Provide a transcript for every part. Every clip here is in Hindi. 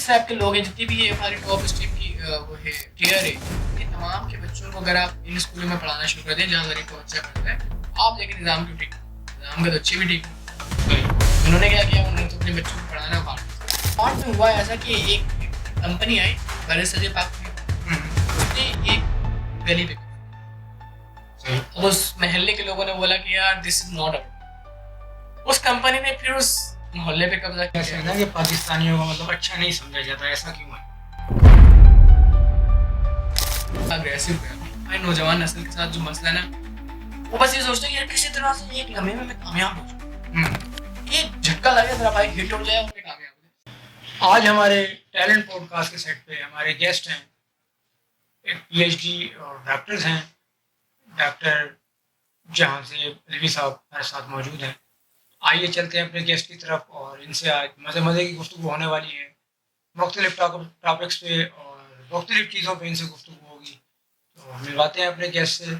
टाइप के लोग हैं, जितनी भी ये हमारी टॉप स्ट्रीम की वो है टीयर है, कि तमाम के बच्चों को अगर आप इन स्कूलों में पढ़ाना शुरू कर दें जहाँ गरीब को अच्छा करता है, आप लेकिन निज़ाम क्यों ठीक, निज़ाम का तो अच्छे भी ठीक है। उन्होंने क्या किया, उन्होंने तो अपने बच्चों को पढ़ाना पार्ट में हुआ ऐसा कि एक कंपनी आई बड़े सजे पाक में, उसने एक गली पे, अब उस महल्ले के लोगों ने बोला कि यार दिस इज नॉट अ, उस कंपनी ने फिर उस मोहल्ले पे कब्जा किया। ऐसा है ना कि पाकिस्तानियों को मतलब अच्छा नहीं समझा जाता, ऐसा क्यों है? अग्रेसिव है भाई, नौजवान नस्ल के साथ जो मसला है ना, वो बस ये सोचते हैं कि यार किसी तरह से एक लम्हे में मैं कामयाब हो जाऊं, एक झटका लगे मेरा भाई हिट हो जाए और मैं कामयाब हो जाए। आज हमारे टैलेंट पॉडकास्ट के सेट पे हमारे गेस्ट हैं, एक पीएचडी और डॉक्टर्स हैं, डॉक्टर जहां से अलवी साहब हमारे साथ मौजूद हैं। आइए चलते हैं अपने गेस्ट की तरफ और इनसे आज मज़े मज़े की गुफ्तगू होने वाली है, मुख्तलिफ टॉपिक्स पे और मुख्तलिफ चीज़ों पे इनसे गुफ्तगू होगी। तो हम मिलवाते हैं अपने गेस्ट से,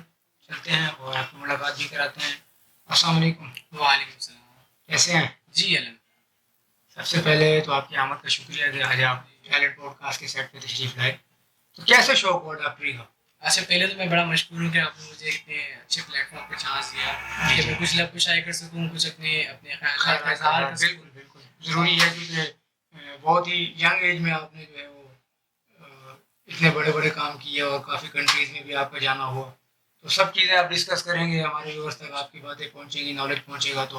चलते हैं और आपकी मुलाकात भी कराते हैं। अस्सलाम वालेकुम। वालेकुम सलाम। कैसे हैं? जी अल्हम्दुलिल्लाह। सबसे पहले तो आपकी आमद का शुक्रिया कि आज आप टैलेंट पॉडकास्ट के सेट पे तशरीफ लाए। तो कैसे शौक हुआ डॉक्टरी का? अच्छा, पहले तो मैं बड़ा मशहूर हूँ कि आपने मुझे इतने अच्छे प्लेटफॉर्म पे चांस दिया कि मैं कुछ लब कुछ कर सकूँ, कुछ अपने अपने ख्यालात का इज़हार कर सकूँ। बिल्कुल बिल्कुल ज़रूरी है, क्योंकि बहुत ही यंग एज में आपने जो है वो इतने बड़े बड़े काम किए और काफ़ी कंट्रीज़ में भी आपका जाना हुआ। तो सब चीज़ें आप डिस्कस करेंगे, हमारे व्यूअर्स तक आपकी बातें पहुँचेगी, नॉलेज पहुँचेगा, तो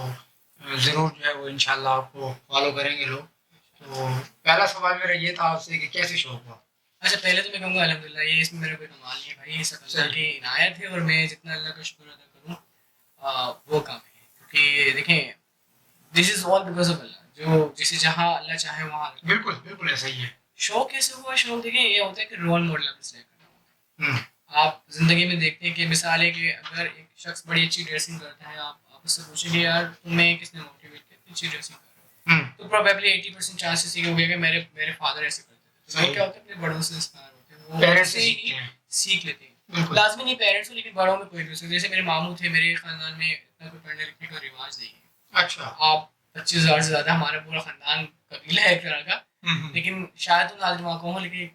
ज़रूर जो है वो इंशाल्लाह आपको फॉलो करेंगे लोग। तो पहला सवाल मेरा ये था आपसे कि कैसे शौक हुआ? अच्छा, पहले तो मैं कहूँगा अल्हम्दुलिल्लाह, ये इसमें मेरा कोई कमाल नहीं है भाई, ये सब अल्लाह की इनायत है और मैं जितना अल्लाह का शुक्र अदा करूँ वो काम है। क्योंकि देखें, this is all because of Allah, जो जिसे जहाँ अल्लाह चाहे वहाँ। बिल्कुल बिल्कुल ऐसा ही है। शौक कैसे हुआ? शौक देखें ये होता है कि रोल मॉडल आप इसलिए करना होता हम्म, है। आप ज़िंदगी में देखते हैं कि मिसाल है कि अगर एक शख्स बड़ी अच्छी ड्रेसिंग करता है, आप उससे पूछेंगे यार तुम्हें किसने मोटिवेट किया इतनी अच्छी ड्रेसिंग कर रहे हो, तो प्रोबेबली 80% चांसेस ये हो गया कि मेरे मेरे फादर ऐसे करते थे। तो सही। क्या होता है, अपने बड़ों से इंस्पायर होते हैं, वो पेरेंट्स उससे से ही सीखते हैं। सीख लेते हैं। बिल्कुल। लाजमी नहीं पेरेंट्स हो, लेकिन बड़ों में कोई भी हो सकता है। जैसे मेरे मामू थे, मेरे खानदान में इतना कोई पढ़ने लिखने का रिवाज नहीं है। अच्छा। आप 25,000 से ज़्यादा, हमारा पूरा खानदान कबीला है एक तरह का, लेकिन शायद तो नाज़ दिमाग हो, लेकिन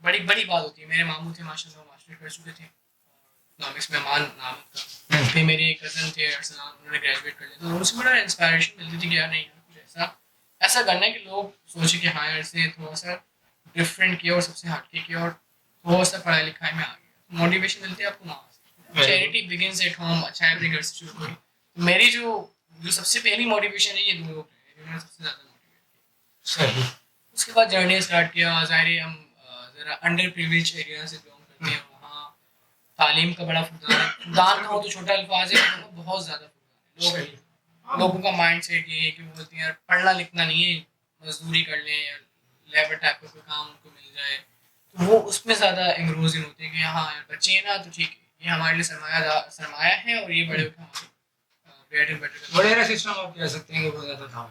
बड़ी बड़ी बात होती है। मेरे मामू थे माशाल्लाह, मास्टर कर चुके थे, इकोनॉमिक्स में मान नाम था। फिर मेरे कज़न थे अरसलान, उन्होंने ग्रेजुएट कर लिया, तो उनसे बड़ा इंस्पायरेशन मिलती थी कि यार नहीं यार कुछ ऐसा ऐसा करना है कि लोग सोचे कि हाँ यार इससे थोड़ा सा डिफरेंट किया और सबसे हटके किया और थोड़ा सा पढ़ाई लिखाई में आ गया। मोटिवेशन मिलती है आपको वहाँ से। चैरिटी बिगिंस एट होम, अच्छा है अपने घर से शुरू करी। तो मेरी जो जो सबसे पहली मोटिवेशन है ये दो लोग हैं जिन्होंने सबसे ज़्यादा मोटिवेट किया। सही। उसके बाद जर्नी स्टार्ट किया। ज़ाहिर है हम ज़रा अंडर प्रिविलेज एरिया से बिलोंग करते हैं, वहाँ तालीम का बड़ा फुकदान है। फुकदान का हो तो छोटा अल्फाज है, लेकिन वो बहुत ज़्यादा फुकदान है। लोगों का माइंड सेट ये है कि वो बोलते हैं यार पढ़ना लिखना नहीं है, मजदूरी कर लें या लेबर टाइप का कोई काम उनको मिल जाए, तो वो उसमें ज़्यादा एंग्रोजिंग होते हैं कि हाँ यार बच्चे हैं ना तो ठीक है, ये हमारे लिए सरमाया है और ये बड़े होकर हमारे ब्रेड एंड बटर। वडेरा सिस्टम आप कह सकते हैं कि बहुत ज़्यादा था।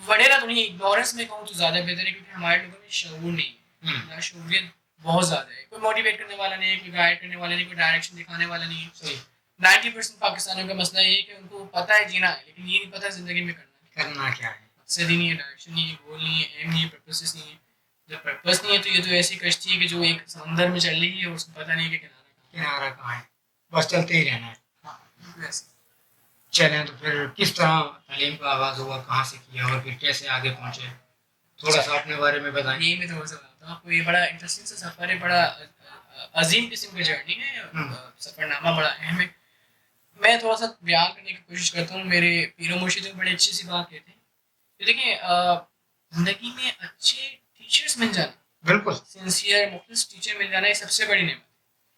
वडेरा तो नहीं, इग्नोरेंस में कहूँ तो ज़्यादा बेहतर है, क्योंकि हमारे लोगों में शऊर नहीं है, ना शऊरियत बहुत ज़्यादा है। कोई मोटिवेट करने वाला नहीं है, कोई गाइड करने वाला नहीं, कोई डायरेक्शन दिखाने वाला नहीं है। सही। 90% पाकिस्तानियों का मसला ये है कि उनको पता है जीना है, लेकिन ये नहीं पता ज़िंदगी में करना क्या है। मकसद ही नहीं है, डायरेक्शन नहीं है, गोल नहीं है, एम नहीं है, पर्पसेस नहीं है। जब पर्पस नहीं है तो ये तो ऐसी कश्ती है कि जो एक समंदर में चल रही है, उसको पता नहीं है कि किनारा कहाँ है, बस चलते ही रहना है। हाँ वैसे। चलें, तो फिर किस तरह तालीम का आगाज़ हुआ, कहाँ से किया और फिर कैसे आगे पहुँचे, थोड़ा सा अपने बारे में बताएं। यही मैं थोड़ा सा बताता हूँ आपको। ये बड़ा इंटरेस्टिंग सा सफ़र है, बड़ा अजीम किस्म का जर्नी है, सफ़रनामा बड़ा अहम है। मैं थोड़ा सा बयान करने की कोशिश करता हूँ। मेरे पीरो मुर्शिद बड़े अच्छी सी बात कहते हैं कि देखिए ज़िंदगी में अच्छे टीचर्स मिल जाना, बिल्कुल सिंसियर मुखलिस टीचर मिल जाना, ये सबसे बड़ी नेमत है।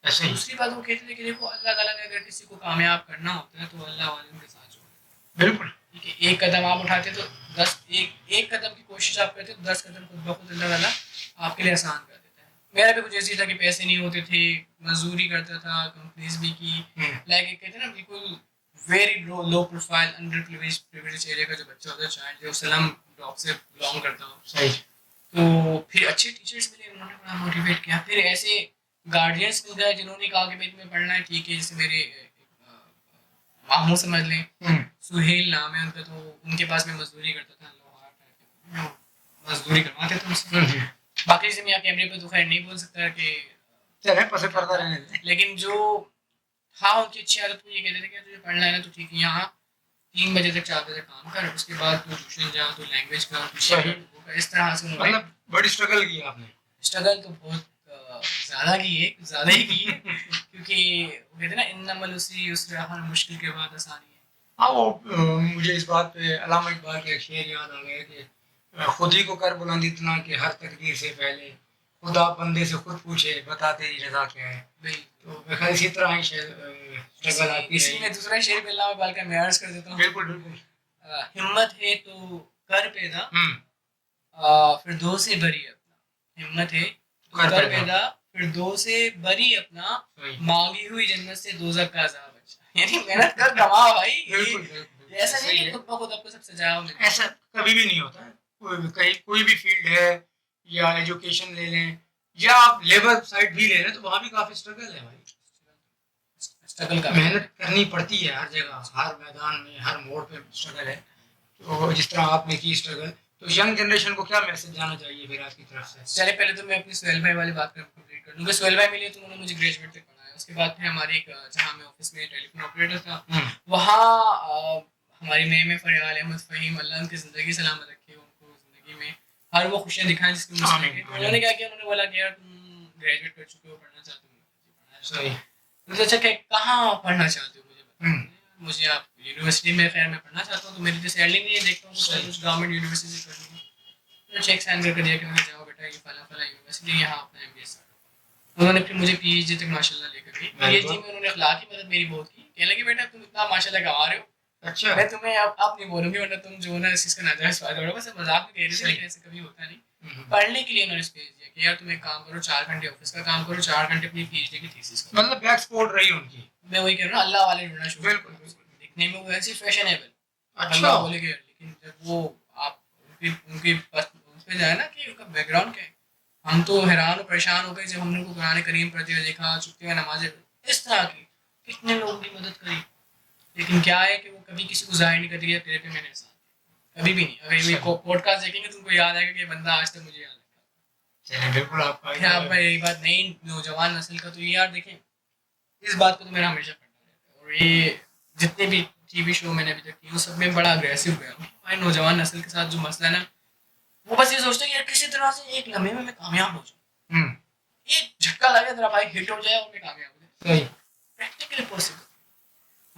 ऐसे ही। दूसरी बात वो कहते हैं कि देखो अल्लाह ताला ने अगर किसी को कामयाब करना होता है तो अल्लाह वाले उनके साथ जो है। बिल्कुल। ठीक है, एक कदम आप उठाते तो 10 एक कदम की कोशिश आप करते तो 10 कदम खुद ब खुद अल्लाह ताला आपके लिए आसान कर देता है। मेरा भी कुछ ऐसी था कि पैसे नहीं होते थे, मजदूरी करता था, कंपनीज भी की, लाइक कहते हैं ना बिल्कुल very low profile under privilege area का जो बच्चा होता है, चाइल्ड जो सलम ब्लॉक से बिलोंग करता हो। सही। तो फिर अच्छे टीचर्स मिले, उन्होंने बड़ा मोटिवेट किया। फिर ऐसे गार्डियंस मिल गए जिन्होंने कहा कि भाई तुम्हें पढ़ना है, ठीक है। जैसे मेरे मामू समझ लें, सुहेल नाम है उनका, तो उनके पास मैं मजदूरी करता था, मजदूरी करवाते थे उनसे। बाकी चीज़ें मैं यहाँ कैमरे पे तो खैर नहीं बोल सकता कि चले पसे पर्दा रहने दें। लेकिन जो हाँ उनकी अच्छी आदत वो ये कहते थे कि तुझे पढ़ना है ना तो ठीक है यहाँ 3 बजे तक 4 बजे काम कर, उसके बाद तू ट्यूशन जा, तू लैंग्वेज का सही। इस तरह से उन्होंने मतलब बड़ी स्ट्रगल की आपने। स्ट्रगल तो बहुत ज़्यादा की है, ज़्यादा ही की है क्योंकि वो कहते हैं ना इन्नमल उसरी युस्रा, हर मुश्किल के बाद आसानी है। हाँ वो मुझे इस बात पे अल्लामा इकबाल का एक शेर याद आ गया कि खुद ही को कर बुलंद इतना कि हर तकदीर से पहले खुदा बंदे से खुद पूछे बता तेरी रजा क्या है। तो मैं ख्याल इसी तरह ही स्ट्रगल आती इसी है। में दूसरा शेर भी अल्लामा इकबाल का मैं अर्ज कर देता हूँ। बिल्कुल बिल्कुल। हिम्मत है तो कर पैदा, फिर दो से बरी अपना। हिम्मत है तो कर पैदा, फिर दो से बरी अपना, मांगी हुई जन्नत से दोज़ख का अज़ाब अच्छा। यानी मेहनत कर कमा भाई। बिल्कुल बिल्कुल। ऐसा नहीं कि खुद ब खुद आपको सब सजाया हो। ऐसा कभी भी नहीं होता है। कहीं कोई भी फील्ड है या एजुकेशन ले लें या आप लेबर साइड भी ले लें तो वहाँ भी काफ़ी स्ट्रगल है भाई। स्ट्रगल का मेहनत करनी पड़ती है हर जगह, हर मैदान में, हर मोड़ पे स्ट्रगल है। तो जिस तरह आपने की स्ट्रगल, तो यंग जनरेशन को क्या मैसेज जाना चाहिए फिर आपकी तरफ से? चले पहले तो मैं अपनी सुहेल भाई वाली बात कंप्लीट कर लूँगा। सुहेल भाई मिले तो उन्होंने मुझे ग्रेजुएट तक पढ़ाया। उसके बाद फिर हमारे एक जहाँ मैं ऑफिस में टेलीफोन ऑपरेटर था, वहाँ हमारी मेम फ़रियाल अहमद फ़हीम, अल्लाह उनकी ज़िंदगी सलामत रखे, उनको ज़िंदगी में हर वो खुशियाँ दिखाएं जिसकी मुझे लगे। तो उन्होंने क्या किया, उन्होंने बोला कि यार तुम ग्रेजुएट कर चुके हो, पढ़ना चाहते हो? सही। मुझे अच्छा कहाँ पढ़ना चाहते हो मुझे बताओ। मुझे आप यूनिवर्सिटी में खैर मैं पढ़ना चाहता हूँ तो मेरी जो सैलरी नहीं है देखता हूँ कुछ गवर्नमेंट यूनिवर्सिटी से कर लूँगा। तो चेक साइन करके दिया कि मैं जाओ बेटा ये फला फला यूनिवर्सिटी यहाँ अपना MBA स्टार्ट। उन्होंने फिर मुझे PhD तक माशाल्लाह लेकर गई। PhD में उन्होंने अखलाक की मदद मेरी बहुत की। कहने लगे बेटा तुम इतना माशाल्लाह कमा रहे हो, अच्छा मैं तुम्हें अब नहीं बोलूँगी वरना तुम जो ना इस चीज़ का नाजायज़ फ़ायदा उठाओगे। बस मजाक में कह रही थी लेकिन ऐसे कभी होता नहीं। पढ़ने के लिए उन्होंने स्पेस दिया कि यार तुम एक काम करो, 4 घंटे ऑफिस का काम करो, 4 घंटे अपनी PhD की थीसिस करो। मतलब बैक सपोर्ट रही उनकी। मैं वही कह रहा हूँ अल्लाह वाले ढूंढना शुरू। बिल्कुल बिल्कुल। दिखने में वो ऐसी फैशनेबल, अच्छा बोले कि लेकिन जब वो आप उनकी उस पे जाए ना कि उनका बैकग्राउंड क्या है, हम तो हैरान और परेशान हो गए जब हमने उनको कुरान करीम पढ़ते हुए देखा, चुपते हुए नमाजें इस तरह की। कितने लोगों की मदद करी, लेकिन क्या है कि वो कभी किसी को जाहिर नहीं करती है तेरे पे मैंने एहसान किया, कभी भी नहीं। अगर ये पॉडकास्ट देखेंगे तुमको याद आएगा कि ये बंदा आज तक मुझे याद रखा। चलिए बिल्कुल आपका आप यही बात नई नौजवान नस्ल का तो ये यार देखें, इस बात को तो मेरा हमेशा पढ़ना रहता है। और ये जितने भी TV शो मैंने अभी तक किए उन सब में बड़ा अग्रेसिव गया हूँ भाई। नौजवान नस्ल के साथ जो मसला है ना, वो बस ये सोचते हैं कि यार किसी तरह से एक लम्हे में मैं कामयाब हो जाऊँ, एक झटका लगे तेरा भाई हिट हो जाए और मैं कामयाब हो जाए। प्रैक्टिकली पॉसिबल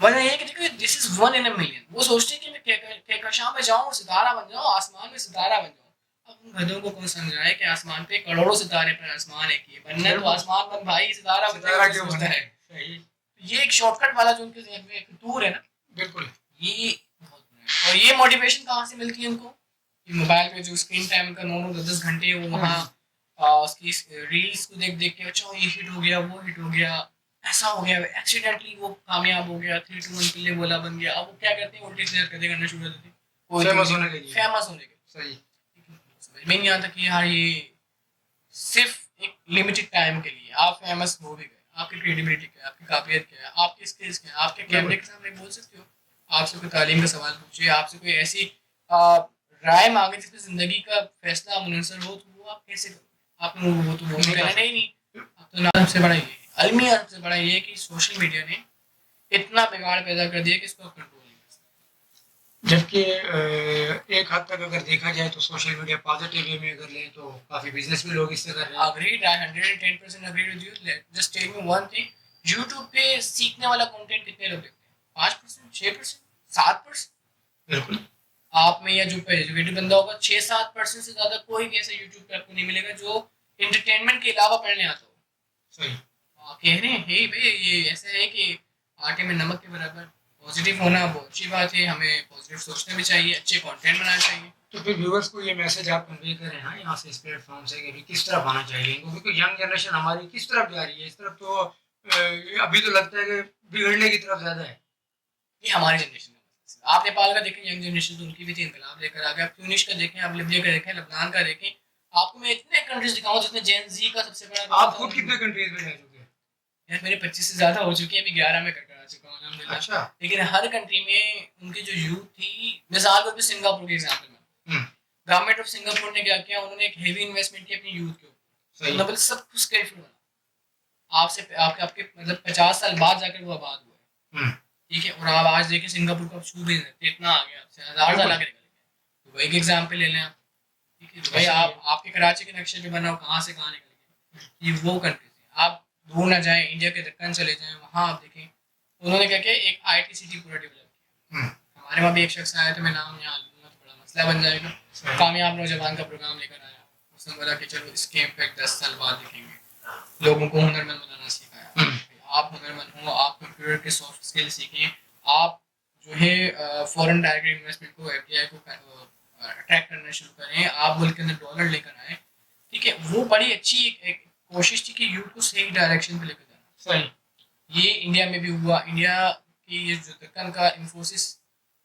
वजह ये कि देखो this is 1 in a million। वो सोचते हैं कि मैं कहकशां में जाऊँ, सितारा बन जाऊँ, आसमान में सितारा बन जाऊँ। अब उन गधों को कौन समझाए कि आसमान पे करोड़ों सितारे पर आसमान एक ही है। बनना तो आसमान बन भाई, सितारा क्यों बनता है? ये एक शॉर्टकट वाला जो उनके ज़हन में एक टूर है ना, बिल्कुल ये बहुत बुरा है। और ये मोटिवेशन कहाँ से मिलती है उनको? मोबाइल पे जो स्क्रीन टाइम उनका 9-10 घंटे वो वहाँ उसकी रील्स को देख देख के अच्छा ये हिट हो गया, वो हिट हो गया, ऐसा हो गया, एक्सीडेंटली वो कामयाब हो गया, 3 2 1 पिल्ले बोला बन गया। अब वो क्या करते हैं, उल्टी सीधी हरकतें करना शुरू कर देते हैं फेमस होने के लिए। सही। समझ में नहीं आता कि यार ये सिर्फ एक लिमिटेड टाइम के लिए आप फेमस हो भी गए, आपकी क्रेडिबिलिटी क्या है, आपकी काबिलियत क्या है, आपकी स्किल्स क्या है, आपके कैमरे के सामने बोल सकते हो, आपसे कोई तालीम का सवाल पूछे, आपसे कोई ऐसी राय मांगे जिसमें ज़िंदगी का फैसला मुनसर हो, तो वो आप कैसे करोगे? आपने वो तो बहुत कहना ही नहीं। अब तो ना सबसे बड़ा ये अलमिया, सबसे बड़ा ये कि सोशल मीडिया ने इतना बिगाड़ पैदा कर दिया कि इसको कंट्रोल नहीं कर सकते। जबकि एक हद तक अगर देखा जाए तो सोशल मीडिया पॉजिटिव वे में अगर लें तो काफ़ी बिजनेस भी लोग इससे कर रहे हैं। Agreed, I 110% agree with you. Just tell me one thing, YouTube पे सीखने वाला कंटेंट कितने लोग देखते हैं? 5%, 6%, 7%? बिल्कुल। आप में या जो एजुकेटेड बंदा होगा 6-7% से ज़्यादा कोई भी ऐसा यूट्यूब पे आपको नहीं मिलेगा जो एंटरटेनमेंट के अलावा पढ़ने आता हो। सही। कह रहे हैं हे भाई ये ऐसा है कि आटे में नमक के बराबर। पॉजिटिव होना बहुत अच्छी बात है, हमें पॉजिटिव सोचना भी चाहिए, अच्छे कंटेंट बनाना चाहिए। तो फिर व्यूअर्स को ये मैसेज आप कन्वे करें हाँ यहाँ से इस प्लेटफॉर्म से कि किस तरफ आना चाहिए इनको, क्योंकि यंग जनरेशन हमारी किस तरफ जा रही है? इस तरफ तो अभी तो लगता है कि बिगड़ने की तरफ ज़्यादा है। ये हमारी जनरेशन का, आप नेपाल का देखें, यंग जनरेशन तो उनकी भी थी, इनकलाब लेकर आ गए। आप ट्यूनिश का देखें, आप लिबिया का देखें, लबनान का देखें। आपको मैं इतने कंट्रीज दिखाऊं जिसमें जेन जी का सबसे बड़ा। आप खुद कितने कंट्रीज में रह चुके हैं? यार मेरे 25 से ज़्यादा हो चुके हैं, अभी 11 में कर आ चुका हूँ अल्हम्दुलिल्लाह। अच्छा। लेकिन हर कंट्री में उनकी जो यूथ थी, मिसाल के तौर पे सिंगापुर के एग्जाम्पल में गवर्नमेंट ऑफ सिंगापुर ने क्या किया, उन्होंने एक हेवी इन्वेस्टमेंट की अपनी यूथ के ऊपर, सही उन्होंने सब कुछ स्किलफुल बना, आपसे आपके आपके मतलब 50 साल बाद जाकर वो आबाद हुआ है, ठीक है। और आप आज देखिए सिंगापुर को आप छू भी नहीं सकते, इतना आ गया, आपसे 1000 साल आगे निकल गया। दुबई के एग्जाम्पल ले लें आप, ठीक है, दुबई आप आपके कराची के नक्शे पे बना हो, कहाँ से कहाँ निकल गया, ये वो कंट्रीज है। आप दूर ना जाएं, इंडिया के दक्कन चले जाएं, वहाँ आप देखें उन्होंने क्या किया, एक IT सिटी पूरा डेवलप किया। हमारे वहाँ भी एक शख्स आया था, मैं नाम यहाँ लूँगा तो बड़ा मसला बन जाएगा, कामयाब नौजवान का प्रोग्राम लेकर आया, उसने बोला कि चलो इसके इम्पैक्ट 10 साल बाद देखेंगे, लोगों को हुनरमंद बनाना सिखाया। आप हुनरमंद हो, आप कंप्यूटर के सॉफ्ट स्किल सीखें, आप जो है फॉरेन डायरेक्ट इन्वेस्टमेंट को, FDI को अट्रैक्ट करना शुरू करें, आप मुल्क के अंदर डॉलर लेकर आए, ठीक है। वो बड़ी अच्छी एक कोशिश थी कि यूथ को सही डायरेक्शन पे लेकर जाना। सही, ये इंडिया में भी हुआ। इंडिया की ये जो दक्कन का इंफोसिस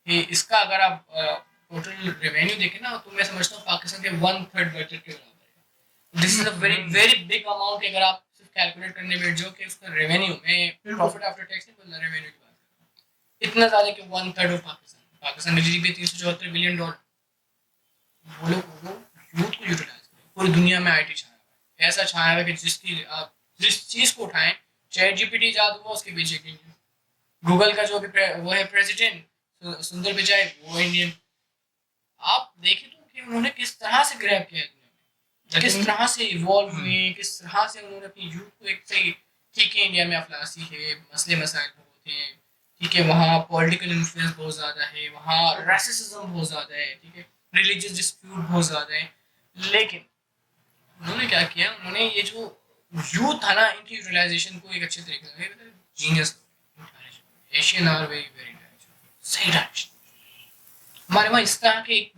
है, इसका अगर आप टोटल रेवेन्यू देखें ना, तो मैं समझता हूँ पाकिस्तान के 1/3 बजट के बराबर है। This is a very very big amount अगर आप सिर्फ कैलकुलेट करने बैठ जाओ कि उसका रेवेन्यू में प्रॉफिट आफ्टर टैक्स नहीं बोल रहा, रेवेन्यू की बात कर रहा हूँ, इतना ज़्यादा कि 1/3 ऑफ पाकिस्तान का GDP $374 बिलियन। वो लोग वो यूथ को यूटिलाइज करें। पूरी दुनिया में IT छाया हुआ है, ऐसा छाया हुआ है कि जिसकी आप जिस चीज़ को उठाएं, ChatGPT ईजाद हुआ उसके पीछे की गूगल का जो भी वो है प्रेसिडेंट सुंदर पिचाई, वो इंडियन। आप देखें तो कि उन्होंने किस तरह से ग्रैब किया है दुनिया में, किस तरह से इवॉल्व हुए, किस तरह से उन्होंने अपनी यूथ को एक सही, ठीक है इंडिया में अफलासी है, मसले मसाइल बहुत हैं, ठीक है, वहाँ पॉलिटिकल इन्फ्लुएंस बहुत ज़्यादा है, वहाँ रेसिज्म बहुत ज़्यादा है, ठीक है, रिलीजियस डिस्प्यूट बहुत ज़्यादा है, लेकिन उन्होंने क्या किया, उन्होंने ये जो यूथ था ना, इनकी यूटिलाइजेशन को एक अच्छे तरीके से, genius, Asian are very very सही डायरेक्शन। हमारे वहाँ इस तरह के एक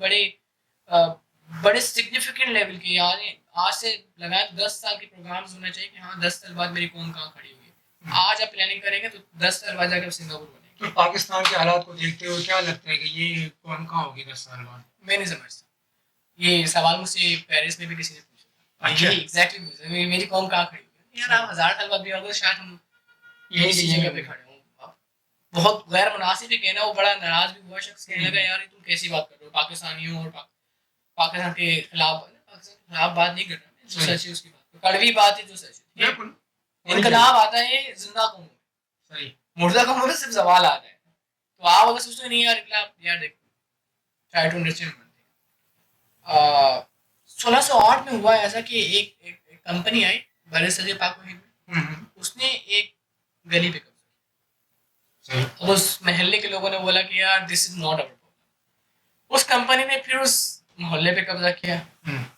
बड़े सिग्निफिकेंट लेवल के, यानी आज से लगाए 10 साल के प्रोग्राम्स होना चाहिए कि हाँ 10 साल बाद मेरी कौम कहाँ खड़ी हुई। आज आप प्लानिंग करेंगे तो 10 साल बाद जाकर सिंगापुर बनेंगे। तो पाकिस्तान के हालात को देखते हुए क्या लगता है कि ये कौम कहाँ होगी 10 साल बाद? मैं नहीं समझता। ये सवाल मुझसे पेरिस में भी किसी ने पूछा, अच्छा, एग्जैक्टली पूछा मेरी कौम कहाँ खड़ी हुई। यार आप 1000 साल बाद भी होगा शायद हम यही जगह पे खड़े हों। बहुत गैर मुनासिब ही कहना, वो बड़ा नाराज भी हुआ शख्स, कहने लगा यार तुम कैसी बात कर रहे हो, पाकिस्तानी हो और पाकिस्तान के खिलाफ बात नहीं कर रहा, जो सच है उसकी बात, कड़वी बात है जो सच है। इनकलाब आता है जिंदा कौम में, सही, मुर्दा कौम में सिर्फ सवाल आता है। तो आप अगर सोचते नहीं यार इनकलाब, यार देखो ट्राई टू अंडरस्टैंड। 1608 में हुआ ऐसा कि एक कंपनी आई बड़े सजे पाक में, उसने एक गली पे अब उस महल्ले के लोगों ने बोला कि यार this is not our problem. उस कंपनी ने फिर उस मोहल्ले पे कब्जा किया।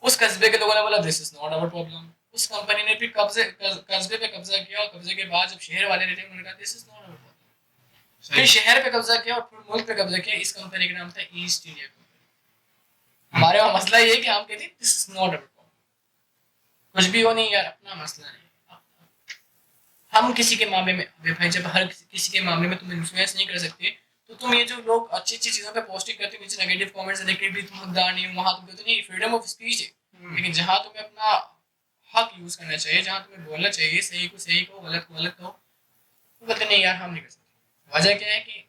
उस कस्बे के लोगों ने बोला this is not our problem. उस कंपनी ने फिर कस्बे पे कब्जा किया, और कब्जे के बाद जब शहर वाले रहते उन्होंने कहा this is not our problem. फिर शहर पे कब्जा किया और फिर मुल्क पे कब्जा किया। इस कंपनी का नाम था ईस्ट इंडिया कंपनी। हमारे वहाँ मसला ये है कि हम कहते हैं this is not our problem. कुछ भी हो नहीं यार, अपना मसला नहीं। हम किसी के मामले में भाई, जब हर किसी के मामले में तुम इन्फ्लुएंस नहीं कर सकते, तो तुम ये जो लोग अच्छी अच्छी चीज़ों पे पोस्टिंग करते हो, नीचे नेगेटिव कमेंट्स देख भी तुम हकदार नहीं हो, वहाँ तुम कहते नहीं फ्रीडम ऑफ स्पीच है। लेकिन जहाँ तुम्हें अपना हक यूज़ करना चाहिए, जहाँ तुम्हें बोलना चाहिए, सही को सही कहो, गलत को गलत कहो, तो कहते नहीं यार हम नहीं कर सकते। वजह क्या है कि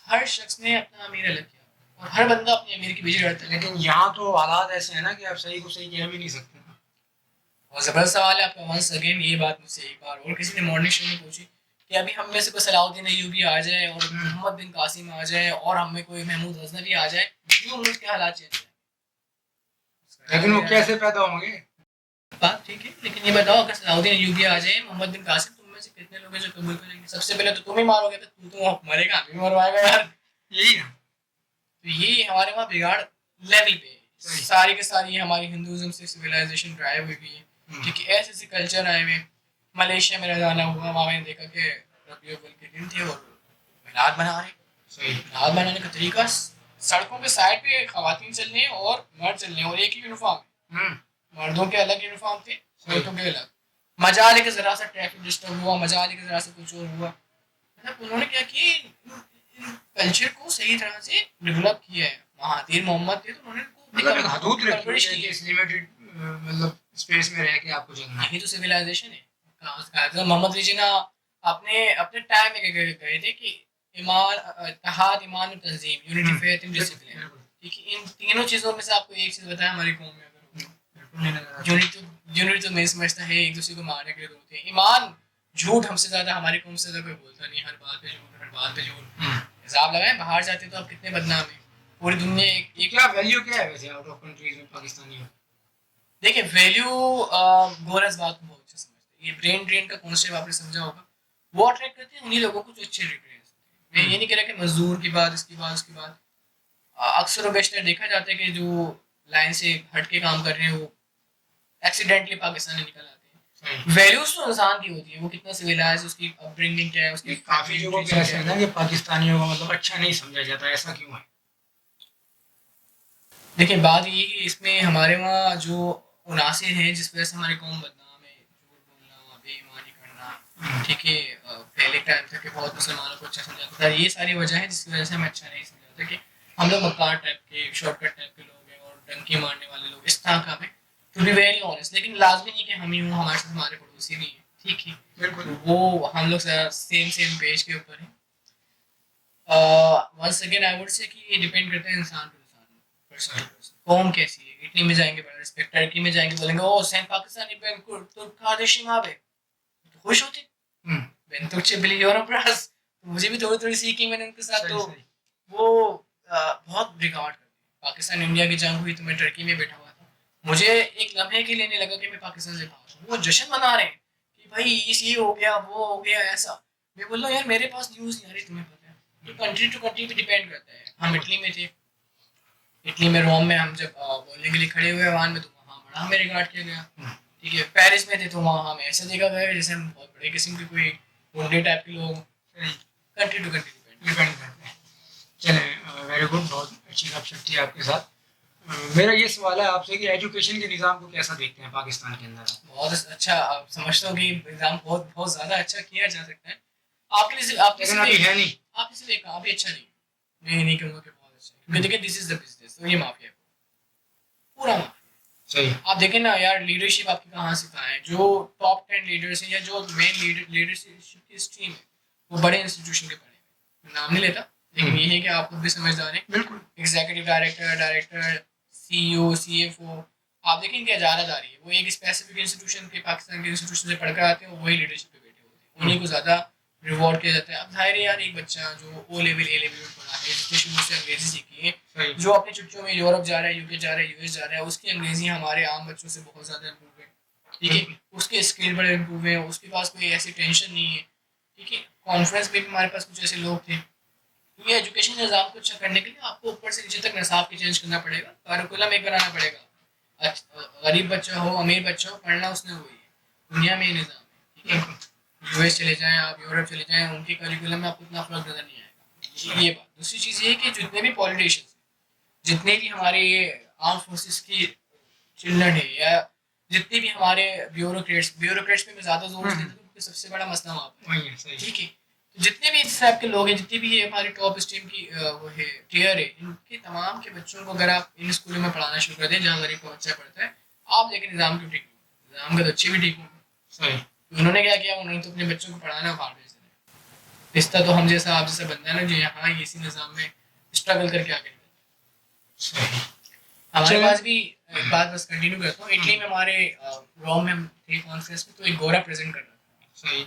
हर शख्स ने अपना अमीर अलग किया और हर बंदा अपने अमीर के पीछे लड़ता है। लेकिन यहाँ तो हालात ऐसे हैं ना कि आप सही को सही कह भी नहीं सकते। और ज़बरदस्त सवाल है आपका। वंस अगेन ये बात मुझसे एक बार और किसी ने मॉर्निंग शो में पूछी कि अभी हम में से कोई सलाउद्दीन अय्यूबी आ जाए और मोहम्मद बिन कासिम आ जाए और हम में कोई महमूद गजनवी आ जाए, क्यों मुल्क के हालात चेंज हैं? लेकिन वो कैसे पैदा होंगे? बात ठीक है, लेकिन ये बताओ अगर सलाउद्दीन अय्यूबी आ जाए, मोहम्मद बिन कासिम, तुम में से कितने लोग हैं जो कबूल करेंगे? सबसे पहले तो तुम ही मारोगे, तो तू तो मरेगा, हम भी मरवाएगा यार। यही है। तो ये हमारे वहाँ बिगाड़ लेवल पे सारी के सारी हमारी हिंदुज़म से सिविलाइजेशन ड्राइव हुई है। क्योंकि ऐसे ऐसे कल्चर आए हुए। मलेशिया में जाना हुआ, वहाँ मैंने देखा कि रबीउल अव्वल के दिन थे और मीनार बना रहे। सही, मीनार बनाने का तरीका, सड़कों के साइड पे खवातीन चल रही हैं और मर्द चल रहे हैं और एक ही यूनिफॉर्म है। मर्दों के अलग यूनिफॉर्म थे, औरतों के अलग। मजा लेके जरा सा ट्रैफिक डिस्टर्ब हुआ, मजा लेके जरा सा कुछ और हुआ। मतलब उन्होंने क्या किया, कल्चर को सही तरह से डेवलप किया है। महातीर मोहम्मद थे तो उन्होंने मतलब एक हदूद रखी है कि इस लिमिटेड मतलब स्पेस में रह के आपको चलना है। यही तो सिविलाइजेशन है। तो मोहम्मद अली जिन्ना अपने अपने टाइम में गए थे कि ईमान, इत्तेहाद, ईमान और तंजीम, यूनिटी, फेथ एंड डिसिप्लिन। ठीक है, इन तीनों चीज़ों में से आपको एक चीज़ बताया हमारी कौम में अगर बिल्कुल नहीं नजर आती। यूनिट तो मैं समझता है, एक दूसरे को मारने के लिए होते हैं। ईमान झूठ हमसे ज़्यादा हमारी कौम से ज़्यादा कोई बोलता नहीं, हर बात पे झूठ, हर बात पे झूठ। हिसाब लगाएं, बाहर जाते तो आप कितने बदनाम हैं, पूरी दुनिया एक क्या वैल्यू क्या है वैसे आउट ऑफ कंट्रीज में पाकिस्तानियों? देखिए वैल्यू, गोरस बात को बहुत अच्छा समझते हैं। ये ब्रेन ड्रेन का कॉन्सेप्ट आपने समझा होगा, वो अट्रैक्ट करते हैं उन्हीं लोगों को जो अच्छे रिटर्न्स होते हैं। मैं ये नहीं कह रहा कि मजदूर की बात इसकी बात उसकी बात, अक्सर और बेशतर देखा जाता है कि जो लाइन से हट के काम कर रहे हैं वो एक्सीडेंटली पाकिस्तान में निकल आते हैं। वैल्यूज तो इंसान की होती है, वो कितना सिविलाइज, उसकी अपब्रिंगिंग क्या है, उसकी काफी जगहों पे ऐसा है ना कि पाकिस्तानियों को मतलब अच्छा नहीं समझा जाता, ऐसा क्यों है? देखिए बात ये है कि इसमें हमारे वहाँ जो उनासिर हैं जिस वजह से हमारी कौम बदनाम है, झूठ बोलना, बेईमानी करना, ठीक है, पहले टाइम तक के बहुत मुसलमानों को अच्छा समझा जाता था, ये सारी वजह है जिसकी वजह से हमें अच्छा नहीं समझा जाता कि हम लोग मक्कार टाइप के, शॉर्टकट टाइप के लोग हैं और डंकी मारने वाले लोग, इस तरह का हमें, टू बी वेरी ऑनेस्ट। लेकिन लाजमी नहीं कि हम ही हूँ, हमारे साथ हमारे पड़ोसी भी हैं, ठीक है, बिल्कुल। वो हम लोग सेम पेज के ऊपर हैं। Once again I would say कि ये डिपेंड करता है इंसान टू इंसान, पर्सन टू पर्सन, कौम कैसी है। इटली में जाएंगे बड़ा रिस्पेक्ट, टर्की में जाएंगे बोलेंगे ओ सेंट Pakistani ben Türk kardeşim abi, तो खुश होते। ben Türkçe biliyorum biraz, तो मुझे भी थोड़ी थोड़ी सीखी मैंने उनके साथ, तो वो बहुत रिगार्ड करते हैं। पाकिस्तान इंडिया की जंग हुई तो मैं टर्की में बैठा हुआ था, मुझे एक लम्हे के लिए नहीं लगा कि मैं पाकिस्तान से बाहर हूँ। वो जश्न मना रहे हैं कि भाई ये हो गया वो हो गया ऐसा। मैं बोल रहा हूँ यार मेरे पास न्यूज़ नहीं आ रही, तुम्हें पता है, तो कंट्री टू कंट्री पे डिपेंड करता है। हम इटली में थे, इटली में रोम में हम जब बोलने के लिए खड़े हुए वाहन में, तो वहाँ बड़ा हमें रिगार्ड किया गया, ठीक है। पेरिस में थे तो वहाँ हमें ऐसा देखा गया जैसे हम बहुत बड़े किस्म के कोई गुंडे टाइप के लोग। कंट्री टू कंट्री डिपेंड करते हैं। चलें, वेरी गुड, बहुत अच्छी बातचीत थी आपके साथ। मेरा ये सवाल है आपसे कि एजुकेशन के निज़ाम को कैसा देखते हैं पाकिस्तान के अंदर? बहुत अच्छा, आप समझता हूँ कि एग्जाम बहुत बहुत ज़्यादा अच्छा किया जा सकता है। लेकिन अभी है नहीं। आप किसी देखा अभी अच्छा नहीं, मैं ये नहीं कहूँगा कि बहुत अच्छा है, क्योंकि देखिए दिस इज द बिजनेस, तो ये माफिया है, पूरा माफिया। सही। आप देखें ना यार, लीडरशिप आपकी कहाँ से कहाँ है, जो टॉप 10 लीडर्स हैं या जो मेन लीडरशिप की स्ट्रीम है वो बड़े इंस्टीट्यूशन के पढ़े हैं। मैं नाम नहीं लेता, लेकिन ये है कि आप खुद भी समझदार हैं। बिल्कुल। एग्जीक्यूटिव डायरेक्टर, सीईओ, सीएफओ, आप देखें क्या इजारादारी है, वो एक स्पेसिफिक इंस्टीट्यूशन के, पाकिस्तान के इंस्टीट्यूशन से पढ़कर आते हैं, वही लीडरशिप पे बैठे होते हैं, उन्हीं को ज़्यादा रिवॉर्ड किया जाता है। अब जाहिर है यार, एक बच्चा जो ओ लेवल ए लेवल में पढ़ा है, जिसने शुरू से अंग्रेजी सीखी है, जो अपनी छुट्टियों में यूरोप जा रहा है, यूके जा रहा है, यूएस जा रहा है, उसकी अंग्रेजी हमारे आम बच्चों से बहुत ज़्यादा इम्प्रूव है, ठीक है, उसके स्किल बड़े इम्प्रूव है, उसके पास कोई ऐसी टेंशन नहीं है, ठीक है। कॉन्फ्रेंस में भी हमारे पास कुछ ऐसे लोग थे। ये एजुकेशन निज़ाम को अच्छा करने के लिए आपको ऊपर से नीचे तक निसाब के चेंज करना पड़ेगा, करिकुलम एक बनाना पड़ेगा। गरीब बच्चा हो, अमीर बच्चा हो, पढ़ना उसने वही है, दुनिया में ये निज़ाम है, ठीक है। यूएस चले जाएं आप, यूरोप चले जाएं, उनके करिकुलम में आपको इतना फर्क नज़र नहीं आएगा। ये बात। दूसरी चीज़ ये है कि जितने भी पॉलिटिशियंस, जितने भी हमारे आर्म फोर्सेस की चिल्ड्रन है, या जितने भी हमारे ब्यूरोक्रेट्स पे मैं ज़्यादा जोर देता हूँ क्योंकि सबसे बड़ा मसला वहाँ पर, ठीक है। तो जितने भी इस टाइप के लोग हैं, जितने भी ये हमारी टॉप स्ट्रीम की वो है टीयर है, इनके तमाम के बच्चों को अगर आप इन स्कूलों में पढ़ाना शुरू कर दें जहाँ गरीब का बच्चा पढ़ता है, आप देखें निज़ाम क्यों ठीक होगा, निज़ाम का तो अच्छे भी ठीक होंगे। उन्होंने क्या किया, उन्होंने तो अपने बच्चों को पढ़ाना बाहर भेज देना। रिश्ता तो हम जैसा आप जैसा बंदा है ना, जो यहाँ इसी निज़ाम में स्ट्रगल करके आगे निकलता है। हमारे पास भी एक बात बस कंटिन्यू करता हूँ, इटली में हमारे रोम में हम थे कॉन्फ्रेंस में, तो एक गोरा प्रेजेंट कर रहा था। सही।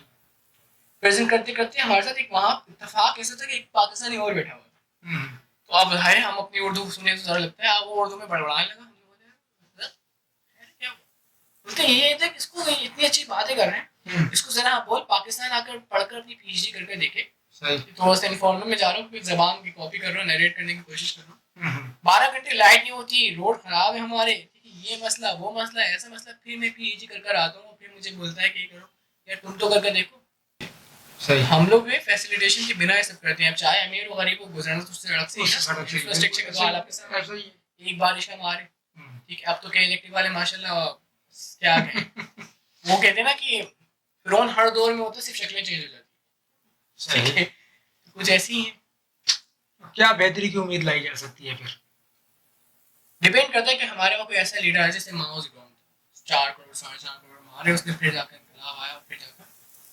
प्रेजेंट करते करते हमारे साथ एक वहाँ इत्तेफाक ऐसा था कि एक पाकिस्तानी और बैठा हुआ था। तो आप बताए, हम अपनी उर्दू सुने तो ज़रा लगता है, आप वो उर्दू में बड़बड़ाने लगा। बोलते ये देख, इसको इतनी अच्छी बातें कर रहे हैं, इसको जरा बोल पाकिस्तान आकर पढ़कर अपनी पीएचडी करके देखे। थोड़ा सा इन्फॉर्मल में जा रहा हूँ, जबान की कॉपी कर रहा हूँ, नरेट करने की कोशिश कर रहा हूँ। 12 घंटे लाइट नहीं होती, रोड खराब है हमारे, ये मसला वो मसला ऐसा मसला, फिर मैं पीएचडी कर आता हूँ, फिर मुझे बोलता है कि करो यार, तुम तो करके देखो। सही। हम लोग भी फैसिलिटेशन के बिना ये सब करते हैं। अब चाहे अमीर हो गरीब हो, गुजरना तो सड़क से ही है, इंफ्रास्ट्रक्चर का हाल आपके सामने, एक बारिश का मारे, ठीक है। अब तो क्या इलेक्ट्रिक वाले माशाल्लाह क्या कहें, वो कहते हैं ना कि फिरौन हर दौर में होता है, सिर्फ शक्लें चेंज हो जाती है, ठीक है। कुछ ऐसी ही है। क्या बेहतरी की उम्मीद लाई जा सकती है फिर? डिपेंड करता है कि हमारे वहाँ कोई ऐसा लीडर है जैसे माओ ज़ेडुंग, 4 करोड़ 4.5 करोड़ मारे उसने, फिर जाकर इनकलाब आया, फिर जाकर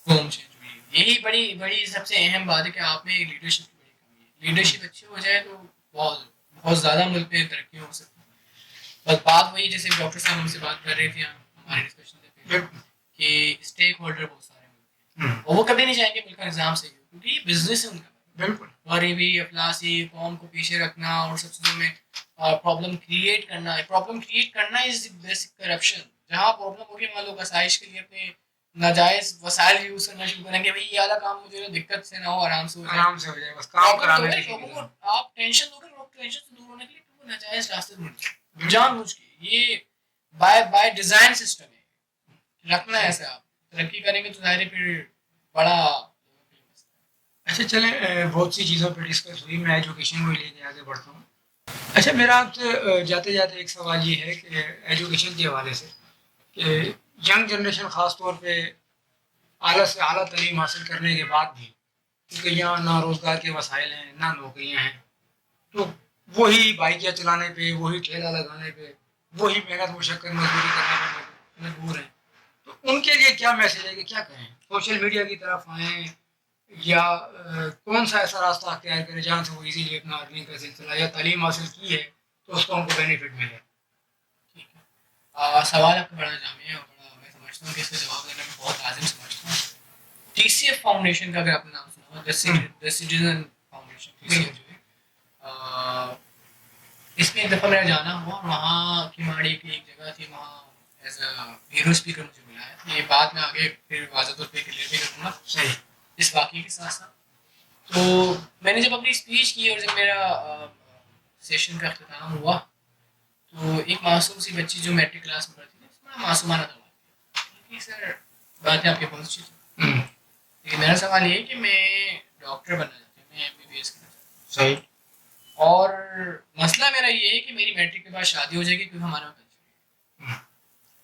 कौम चेंज हुई। यही बड़ी बड़ी सबसे अहम बात है कि आप में लीडरशिप की बड़ी कमी है। लीडरशिप अच्छी हो जाए तो बहुत बहुत ज़्यादा मुल्क में तरक्की हो सकती है। बस बात वही, जैसे डॉक्टर साहब हमसे बात कर रहे थे हमारे डिस्कशन से पहले, बिल्कुल। कि स्टेक होल्डर बहुत सारे हैं हम्म, और वो कभी नहीं चाहेंगे मुल्क का निज़ाम सही हो, क्योंकि ये बिजनेस है उनका। बिल्कुल। गरीबी, अफलासी, कौम को पीछे रखना और सब चीज़ों में प्रॉब्लम क्रिएट करना इज बेसिक करप्शन। जहाँ प्रॉब्लम होगी, मान लो आसाइश के लिए अपने नाजायज वसाइल यूज करना शुरू करेंगे, भाई ये वाला काम मुझे ना दिक्कत से ना हो, आराम से हो जाए, आराम से हो जाए, बस काम प्रॉब्लम तो कराने है के लोगों लिए। को। आप टेंशन दोगे, लोग टेंशन से दूर होने के लिए वो नाजायज रास्ते ढूंढते, जानबूझ के। ये बाय बाय डिजाइन सिस्टम है, रखना है ऐसे। आप तरक्की करेंगे तो जाहिर है फिर बड़ा। अच्छा चले, बहुत सी चीज़ों पर डिस्कस हुई, मैं एजुकेशन को ही लेके आगे बढ़ता हूँ। अच्छा, मेरा आपसे जाते जाते एक सवाल ये है कि एजुकेशन के हवाले से, कि यंग जनरेशन ख़ास तौर पे आला से आला तालीम हासिल करने के बाद भी, क्योंकि यहाँ ना रोज़गार के वसाइल हैं, ना नौकरियाँ हैं, तो वही बाइकियाँ चलाने पे, वही ठेला लगाने पे, वही मेहनत मुशक्कत मजदूरी करने पे मजबूर हैं। तो उनके लिए क्या मैसेज है कि क्या करें? सोशल मीडिया की तरफ आएँ, या कौन सा ऐसा रास्ता अख्तियार करें जहाँ से वो इजीली अपना अर्निंग का सिलसिला या तालीम हासिल की है तो उसको हमको बेनिफिट मिले? ठीक है, सवाल आपका बड़ा जामी है और बड़ा, मैं समझता हूँ कि इसका जवाब देना मैं बहुत लाजिम समझता हूँ। टीसीएफ फाउंडेशन का अगर आपने नाम सुना हो, द सिटीजन फाउंडेशन, टीसीएफ जो है, इसमें एक दफ़ा मेरा जाना हुआ और वहाँ किमाड़ी की एक जगह थी, वहाँ एज अ हीरो स्पीकर मुझे बुलाया था। ये बात मैं आगे फिर वाज़ह तौर पे क्लियर भी करूँगा सही। इस वाक़ये के साथ साथ। तो मैंने जब अपनी स्पीच की और जब मेरा सेशन का अख्तिताम हुआ, तो एक मासूम सी बच्ची जो मैट्रिक क्लास में पढ़ती थी, बड़ा मासूमाना सवाल किया कि सर, बातें आपके पहुँच चुकी थी, हम्म, लेकिन मेरा सवाल ये है कि मैं डॉक्टर बनना चाहती हूँ, मैं एमबीबीएस करना चाहती सही। हूँ, और मसला मेरा ये है कि मेरी मैट्रिक के बाद शादी हो जाएगी, क्योंकि हमारा कल्चर है।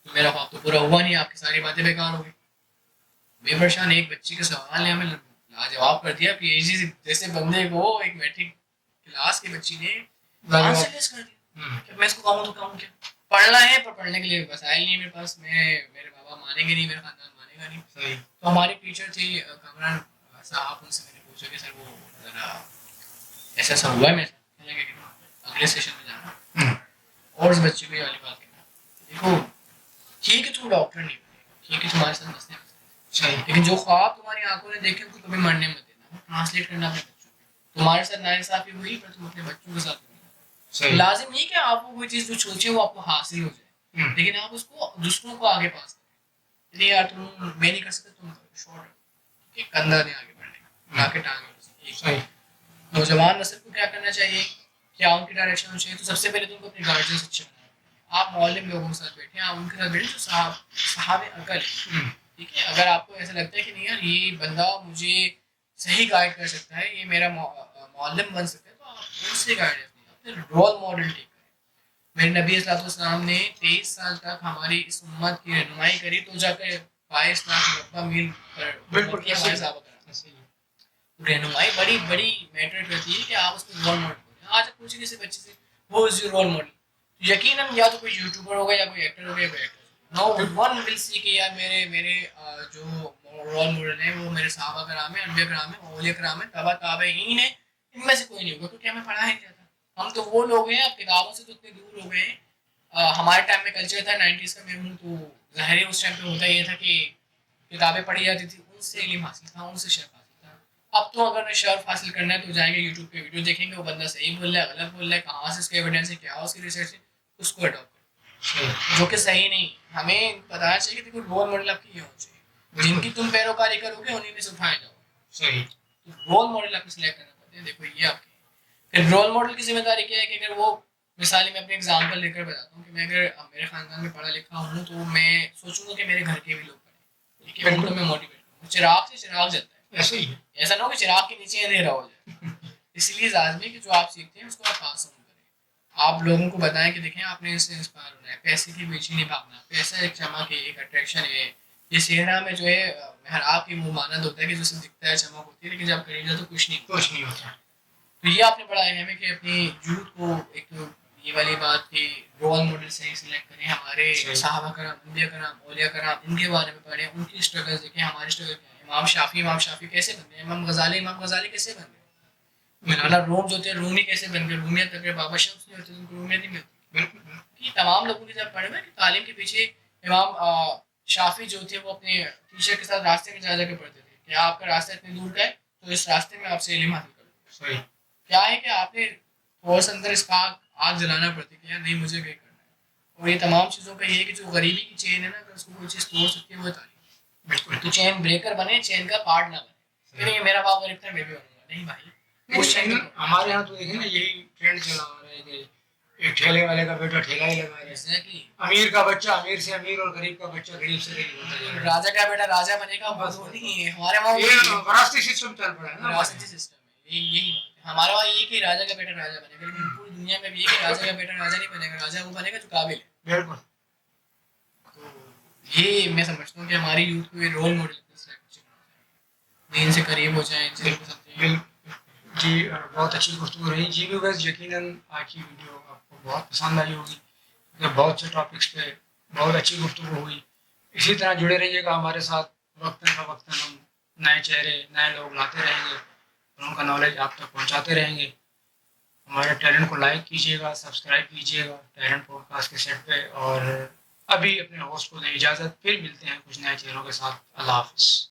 तो मेरा ख्वाब तो पूरा हुआ नहीं, आपकी सारी बातें बेकार हो गई। बेपरेशान एक बच्ची का सवाल ने हमें लाजवाब कर दिया। पीएचडी जैसे बंदे को एक मैट्रिक क्लास की बच्ची ने आंसरलेस कर दिया कि मैं इसको कहूँ तो कहूँ क्या। पढ़ना है पर पढ़ने के लिए वसाइल नहीं है मेरे पास, मेरे बाबा मानेंगे नहीं, मेरा खानदान मानेगा नहीं। सही। तो हमारी टीचर थी कमरान साहब, उनसे मैंने पूछा कि सर वो ज़रा ऐसा ऐसा हुआ है मेरे साथ, कहने लगे कि अगले सेशन में जाना और उस बच्चे को ये वाली बात कहना, देखो ठीक है तुम डॉक्टर नहीं बनेगा, ठीक है तुम्हारे साथ मसले सही। लेकिन जो ख्वाब तुम्हारी आंखों ने देखे उनको कभी मरने मत देना, ट्रांसलेट करना अपने बच्चों में। तुम्हारे साथ नाइंसाफी हुई पर तुम अपने बच्चों के साथ सही। लाजिम नहीं कि आपको कोई चीज़ जो सोचे वो आपको हासिल हो जाए, लेकिन आप उसको दूसरों को आगे पास करें। यदि यार तुम मैं नहीं कर सकते, तुम करो, शॉर्ट एक कंधा नहीं आगे बढ़ने का, ना के टांगे। सही। नौजवान नस्ल को क्या करना चाहिए, क्या उनकी डायरेक्शन होनी चाहिए? तो सबसे पहले तुमको अपने गार्जियन अच्छे बनाना पड़ेगा। आप मोहल्ले में लोगों के साथ बैठे, आप उनके साथ बैठे जो साहब अकल है, ठीक है। अगर आपको ऐसा लगता है कि नहीं यार ये बंदा मुझे सही गाइड कर सकता है, ये मेरा मौलम बन सकता है, तो आप उनसे गाइडेंस लें, अपने रोल मॉडल टेक करें। मेरे नबी सल्लल्लाहु ने 23 साल तक हमारी इस उम्मत की रहनुमाई करी, तो जाकर 22 लाख मरबा मील पर बिल्कुल हमारे साहब रहनुमाई बड़ी बड़ी मैटर करती है कि आप उसको रोल मॉडल बोलें। आज पूछे किसी बच्चे से वो इज योर रोल मॉडल, तो यकीनन या तो कोई यूट्यूबर होगा या कोई एक्टर होगा या कोई actor. No one will see कि यार मेरे मेरे जो रोल मॉडल है वो मेरे सहाबा कराम है, अनबिया कराम है, औलिया कराम है, तबा ताबईन है, इनमें से कोई नहीं होगा, क्योंकि हमें पढ़ा ही नहीं जाता। हम तो वो लोग हैं, अब किताबों से तो इतने दूर हो गए हैं। हमारे टाइम में कल्चर था 90s का, मैं हूँ तो ज़ाहिर है उस टाइम पे होता ये था कि किताबें पढ़ी जाती थी, उनसे इल्म हासिल था, उनसे शेफ हासिल था। अब तो अगर शर्फ हासिल करना है तो जाएंगे यूट्यूब पे वीडियो देखेंगे, वो बंदा सही बोल रहा है, गलत बोल रहा है, कहाँ से इसका एविडेंस है, क्या उसकी रिसर्च है, उसको अडॉप्ट करो, जो कि सही नहीं। हमें बताना चाहिए कि देखो रोल मॉडल आपकी ये होना चाहिए, जिनकी तुम पैरोकारी करोगे उन्हीं में से उठाए जाओ। सही। तो रोल मॉडल आपको सिलेक्ट करना पड़ते हैं। देखो ये आपकी, फिर रोल मॉडल की जिम्मेदारी क्या है कि अगर वो, मिसाल मैं अपने एग्जाम्पल लेकर बताता हूँ कि मैं अगर मेरे खानदान में पढ़ा लिखा हूँ तो मैं सोचूंगा कि मेरे घर के भी लोग पढ़े, ठीक है, उनको मैं मोटिवेट करूँ। चिराग से चिराग जलता है, ऐसे ही है। ऐसा ना हो कि चिराग के नीचे अंधेरा हो जाए। इसलिए लाजमी कि जो आप सीखते हैं उसको आप पास ऑन करें। आप लोगों को बताएं कि देखें आपने इससे इंस्पायर होना है, पैसे के पीछे नहीं भागना। पैसा एक चमक है, एक अट्रैक्शन है। ये सेहरा में जो है मेहराब की मुँह मानद होता है कि जैसे दिखता है चमक होती है, लेकिन जब करीब जाए तो कुछ नहीं होता। तो ये आपने बड़ा अहम है कि अपनी यूथ को एक तो ये वाली बात की रोल मॉडल सही सिलेक्ट करें। हमारे सहाबा कराम, अंबिया कराम, औलिया कराम, इनके बारे में पढ़ें, उनकी स्ट्रगल्स देखें, हमारी स्ट्रगल क्या है। इमाम शाफी कैसे बन गए, इमाम गजाली कैसे बन गए। मौलाना रूम जो थे रूमी कैसे बन गए, रूमियत अगर बाबा शम्स नहीं होते तो उनको रूमियत नहीं मिलती। बिल्कुल बिल्कुल। कि तमाम लोगों की जब पढ़े ना कि तालीम के पीछे इमाम शाफी जो थे वो अपने टीचर के साथ रास्ते में जा जाकर पढ़ते थे कि आपका रास्ता इतनी दूर का है तो इस रास्ते में आपसे इल्म हासिल करो। सही। क्या है कि आपने थोड़ा सा अंदर इसका आग जलाना पड़ती है कि यार नहीं मुझे क्या करना है। और ये तमाम चीज़ों का ये है कि जो गरीबी की चेन है ना अगर उसको कोई चीज़ तोड़ सकती है वो है तालीम। बिल्कुल। तो चेन ब्रेकर बने, चेन का पार्ट ना बने। फिर ये मेरा बाप गरीब था मैं भी बनूंगा, नहीं भाई। उस चेन लेकिन को हमारे यहाँ तो देखें ना यही ट्रेंड चला आ रहा है कि एक ठेले वाले का बेटा ठेला ही लगा रहा है, एग्जैक्टली। अमीर का बच्चा अमीर से अमीर और गरीब का बच्चा गरीब से गरीब होता जा रहा राजा का बेटा राजा बनेगा बस, वो नहीं है हमारे वहाँ। है। ये विरासती सिस्टम चल पड़ा है ना हमारे विरासती सिस्टम है यही बात है। हमारे वहाँ ये कि राजा का बेटा राजा बनेगा, लेकिन पूरी दुनिया में भी ये कि राजा का बेटा राजा नहीं बनेगा, राजा वो बनेगा जो काबिल है। यहाँ। बिल्कुल। तो ये मैं समझता हूँ कि हमारी यूथ को ये रोल मॉडल दीन से करीब हो जाए, इन चीज़ों को समझें। बिल्कुल जी, बहुत अच्छी गुफ्तगू रही जी भी। बस यकीनन आज की वीडियो आपको बहुत पसंद आई होगी क्योंकि बहुत से टॉपिक्स पे बहुत अच्छी गुफ्तगू हुई। इसी तरह जुड़े रहिएगा हमारे साथ, वक्तन फ़वक्तन हम नए चेहरे नए लोग लाते रहेंगे और उनका नॉलेज आप तक पहुंचाते रहेंगे। हमारे टैलेंट को लाइक कीजिएगा, सब्सक्राइब कीजिएगा टैलेंट पॉडकास्ट के सेट पे। और अभी अपने होस्ट को दें इजाज़त, फिर मिलते हैं कुछ नए चेहरों के साथ। अल्लाह हाफ़िज़।